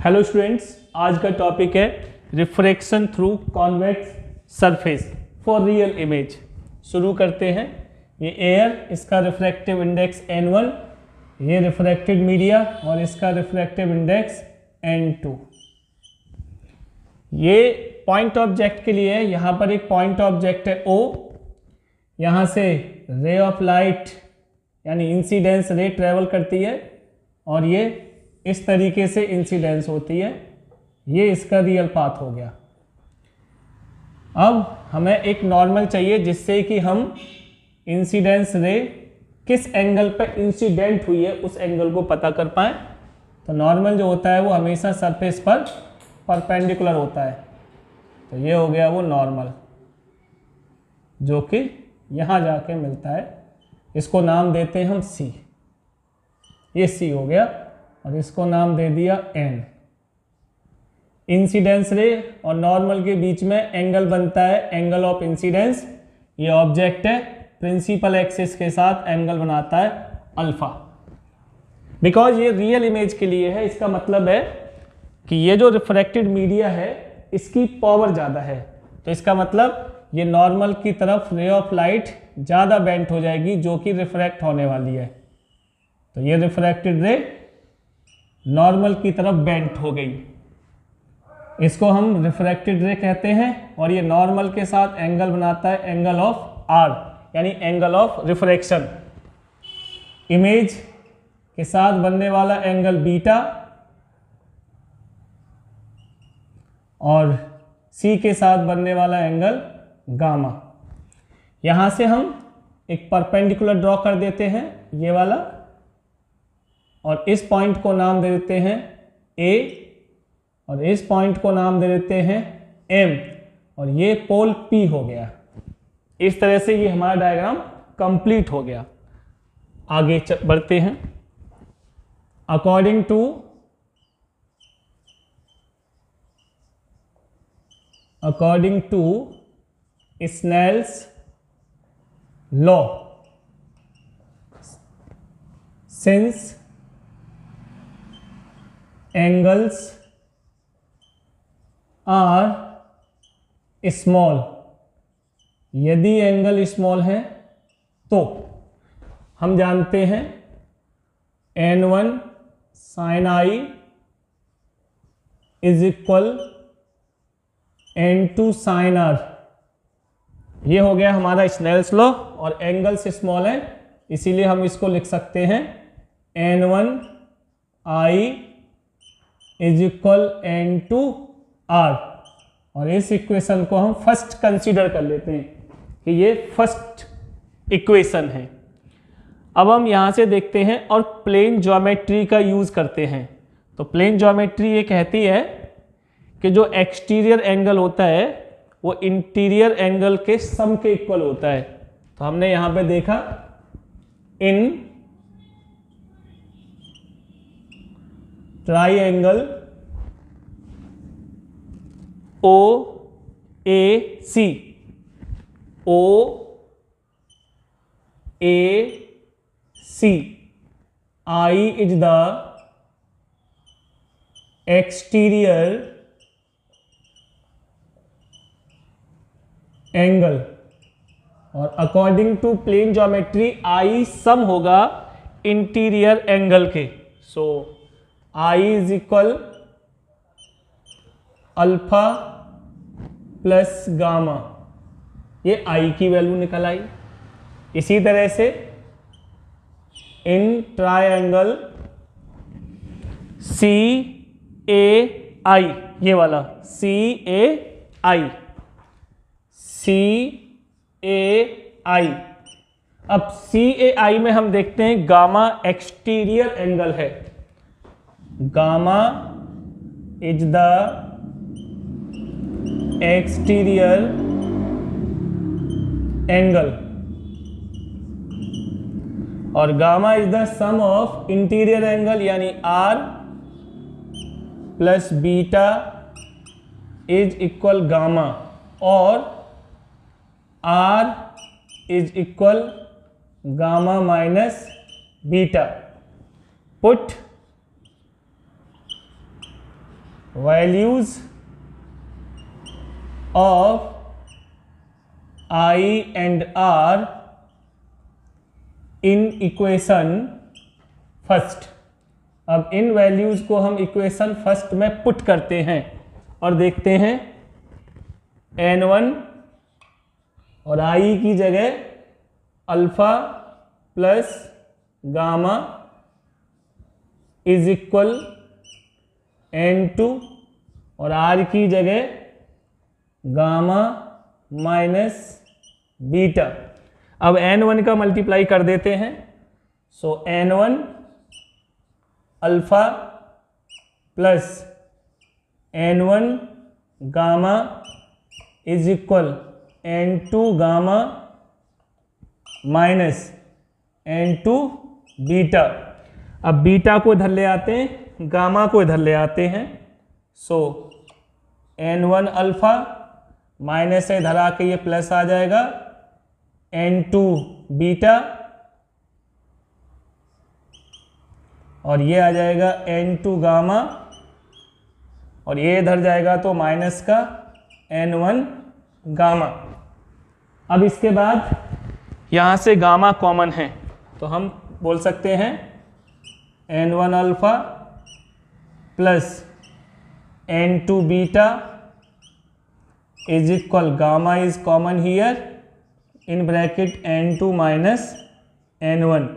Hello students, आज का topic है refraction through convex surface for real image. शुरू करते हैं। ये एयर, इसका रिफ्रैक्टिव इंडेक्स n1, ये रिफ्रैक्टेड मीडिया और इसका रिफ्रैक्टिव इंडेक्स n2। ये पॉइंट ऑब्जेक्ट के लिए है। यहाँ पर एक पॉइंट ऑब्जेक्ट है O, यहाँ से रे ऑफ लाइट यानी इंसिडेंस रे ट्रेवल करती है और ये इस तरीके से इंसिडेंस होती है। ये इसका रियल पाथ हो गया। अब हमें एक नॉर्मल चाहिए जिससे कि हम इंसिडेंस रे किस एंगल पर इंसिडेंट हुई है उस एंगल को पता कर पाएँ। तो नॉर्मल जो होता है वो हमेशा सरफेस पर परपेंडिकुलर होता है। तो ये हो गया वो नॉर्मल जो कि यहाँ जाके मिलता है। इसको नाम देते हैं हम C। ये C हो गया और इसको नाम दे दिया N। इंसिडेंस रे और नॉर्मल के बीच में एंगल बनता है एंगल ऑफ इंसिडेंस। ये ऑब्जेक्ट है, प्रिंसिपल एक्सिस के साथ एंगल बनाता है अल्फा। बिकॉज ये रियल इमेज के लिए है, इसका मतलब है कि ये जो रिफ्रैक्टेड मीडिया है इसकी पावर ज़्यादा है। तो इसका मतलब ये नॉर्मल की तरफ रे ऑफ लाइट ज़्यादा बेंट हो जाएगी जो कि रिफ्रैक्ट होने वाली है। तो ये रिफ्रैक्टेड रे नॉर्मल की तरफ बेंट हो गई, इसको हम रिफ्रैक्टेड रे कहते हैं। और ये नॉर्मल के साथ एंगल बनाता है एंगल ऑफ R यानी एंगल ऑफ रिफ्रैक्शन। इमेज के साथ बनने वाला एंगल बीटा और C के साथ बनने वाला एंगल गामा। यहाँ से हम एक परपेंडिकुलर ड्रॉ कर देते हैं, ये वाला, और इस पॉइंट को नाम दे देते हैं A और इस पॉइंट को नाम दे देते हैं M और ये पोल P हो गया। इस तरह से ये हमारा डायग्राम कंप्लीट हो गया। आगे बढ़ते हैं। According to Snell's law, since angles are small, यदि एंगल स्मॉल है तो हम जानते हैं n1 sin I is equal n2 sin R। ये हो गया हमारा स्नेल्स लॉ और एंगल्स स्मॉल है इसीलिए हम इसको लिख सकते हैं n1 I is equal n2 R। और इस इक्वेशन को हम फर्स्ट कंसीडर कर लेते हैं कि ये फर्स्ट इक्वेशन है। अब हम यहाँ से देखते हैं और प्लेन ज्योमेट्री का यूज़ करते हैं। तो प्लेन ज्योमेट्री ये कहती है कि जो एक्सटीरियर एंगल होता है वो इंटीरियर एंगल के सम के इक्वल होता है। तो हमने यहाँ पे देखा in triangle OAC, I is the exterior angle और according to plane geometry I sum होगा इंटीरियर एंगल के। So I is equal alpha plus gamma. ये I की वैल्यू निकल आई। इसी तरह से इन ट्राइएंगल CAI, ये वाला CAI, अब CAI में हम देखते हैं गामा एक्सटीरियर एंगल है। Gamma is the exterior angle और gamma is the sum of interior angle यानी R plus beta is equal gamma और R is equal gamma minus beta. Put values of I and R in equation first. अब इन values को हम equation first में put करते हैं और देखते हैं N1 और I की जगह alpha plus gamma is equal N2 और R की जगह गामा माइनस बीटा। अब N1 का मल्टीप्लाई कर देते हैं। सो N1 alpha plus N1 gamma is equal N2 gamma minus N2 beta. अब बीटा को इधर ले आते हैं, गामा को इधर ले आते हैं। सो N1 अल्फा माइनस से इधर आके ये प्लस आ जाएगा N2 बीटा और ये आ जाएगा N2 गामा और ये इधर जाएगा तो माइनस का N1 गामा। अब इसके बाद यहाँ से गामा कॉमन है तो हम बोल सकते हैं N1 alpha plus N2 beta is equal gamma is common here in bracket N2 minus N1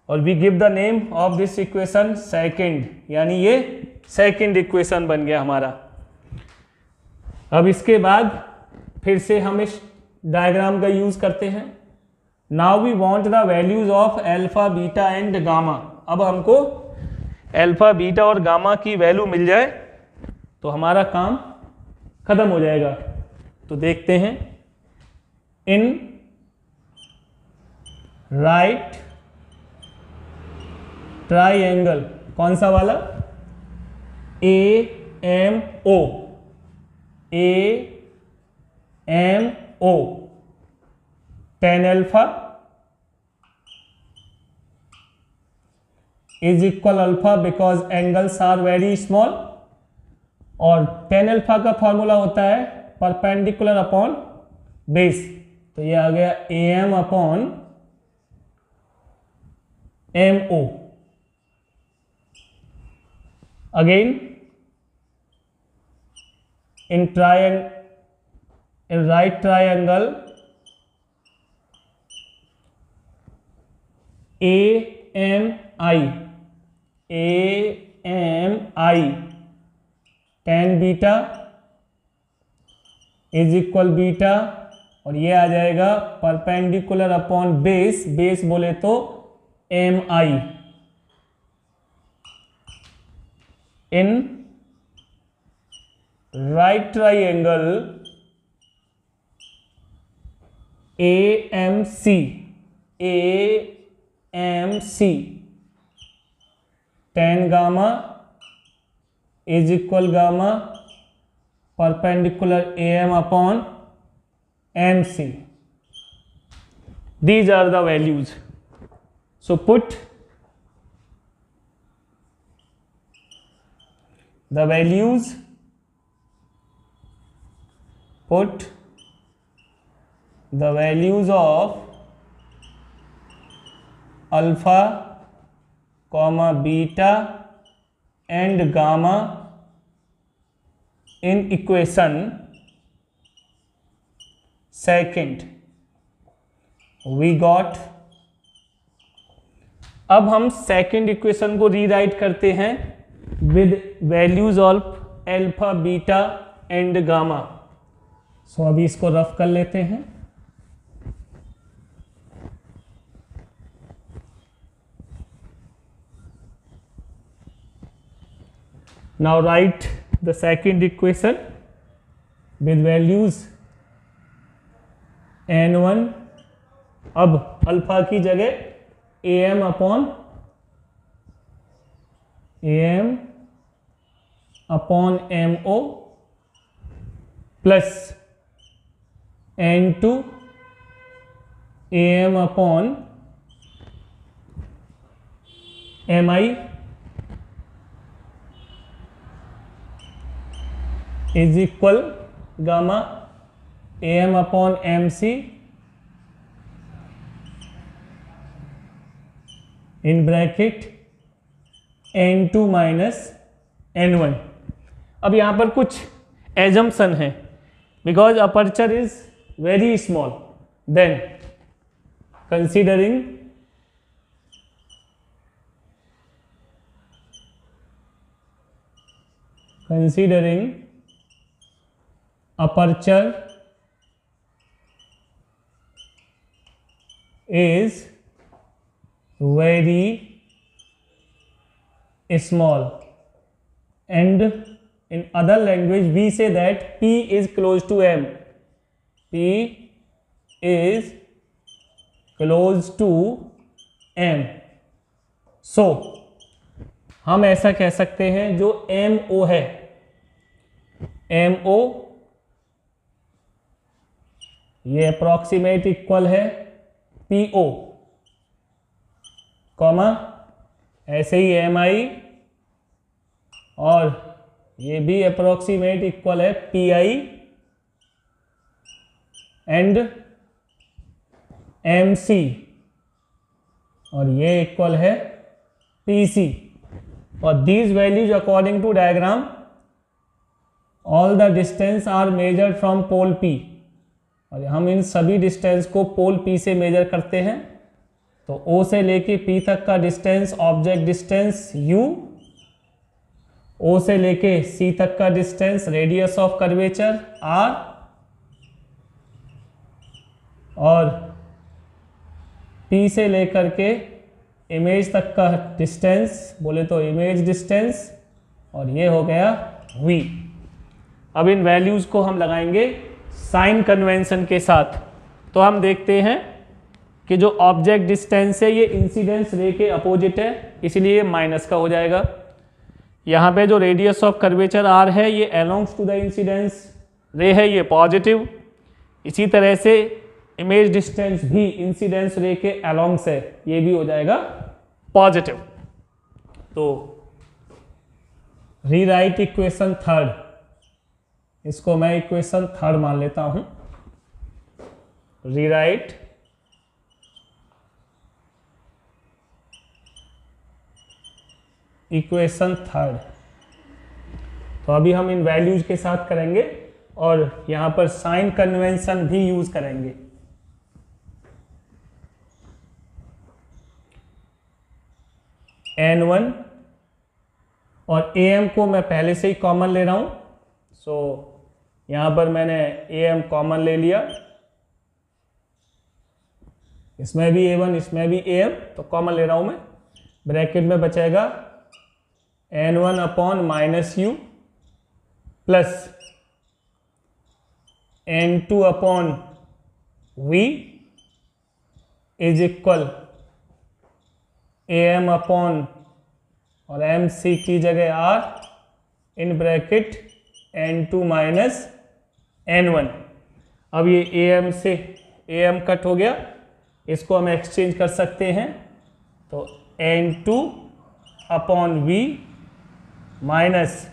और we give the name of this equation second, यानी ये सेकंड इक्वेशन बन गया हमारा। अब इसके बाद फिर से हम इस डायग्राम का यूज करते हैं। Now we want the values of alpha beta and gamma. अब हमको अल्फा बीटा और गामा की वैल्यू मिल जाए तो हमारा काम खत्म हो जाएगा। तो देखते हैं इन राइट ट्राइएंगल, कौन सा वाला, AMO, AMO, tan alpha is equal alpha because angles are very small और tan अल्फा का फॉर्मूला होता है परपेंडिकुलर अपॉन बेस। तो ये आ गया AM upon MO। Again in right triangle AMI tan beta is equal beta और ये आ जाएगा परपेंडिकुलर अपॉन बेस, बेस बोले तो MI। In right triangle AMC tan gamma is equal gamma perpendicular AM upon MC. These are the values. So put the values, put the values of alpha comma beta and gamma in equation second. We got, अब हम second equation को rewrite करते हैं with values of alpha beta and gamma. So अभी इसको rough कर लेते हैं। Now write the second equation with values n1, अब अल्फा की जगह AM upon MO plus N2 AM upon MI is equal gamma am upon mc in bracket n2 minus n1। अब यहाँ पर कुछ एजम्पशन है, because aperture is very small, then considering aperture is very small, and in other language we say that P is close to M. P is close to M. So हम ऐसा कह सकते हैं जो MO है, MO ये approximate equal है PO, comma ऐसे ही MI, और ये भी अप्रॉक्सीमेट इक्वल है PI एंड MC, और ये इक्वल है PC। और these values according to diagram all the distance are measured from pole P, और हम इन सभी डिस्टेंस को पोल P से मेजर करते हैं। तो O से लेके P तक का distance object distance U, O से लेके C तक का distance radius of curvature R, और P से लेकर के इमेज तक का डिस्टेंस बोले तो इमेज डिस्टेंस, और ये हो गया V। अब इन वैल्यूज़ को हम लगाएंगे साइन कन्वेंशन के साथ। तो हम देखते हैं कि जो ऑब्जेक्ट डिस्टेंस है ये इंसिडेंस रे के अपोजिट है, इसलिए माइनस का हो जाएगा। यहाँ पे जो रेडियस ऑफ कर्वेचर R है ये अलोंग्स टू द इंसिडेंस रे है, ये पॉजिटिव। इसी तरह से इमेज डिस्टेंस भी इंसिडेंस रे के अलोंग्स है, ये भी हो जाएगा पॉजिटिव। तो रीराइट इक्वेशन थर्ड, इसको मैं इक्वेशन थर्ड मान लेता हूं। Rewrite equation third. तो अभी हम इन वैल्यूज के साथ करेंगे और यहां पर साइन कन्वेंशन भी यूज करेंगे। N1 और AM को मैं पहले से ही कॉमन ले रहा हूं, सो यहां पर मैंने AM कॉमन ले लिया, इसमें भी A1 इसमें भी AM, तो कॉमन ले रहा हूं मैं। ब्रैकेट में बचेगा N1 upon minus U plus N2 upon V is equal AM upon और MC की जगह R इन ब्रैकेट N2 माइनस N1। अब ये AM से AM कट हो गया, इसको हम एक्सचेंज कर सकते हैं। तो N2 upon V minus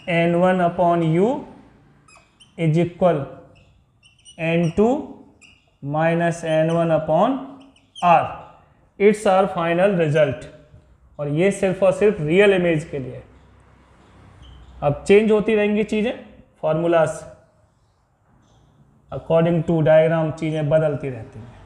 N1 upon U is equal N2 minus N1 upon R। It's our final result, और ये सिर्फ और सिर्फ रियल इमेज के लिए। अब चेंज होती रहेंगी चीज़ें, फॉर्मूलाज अकॉर्डिंग टू डायग्राम चीज़ें बदलती रहती हैं।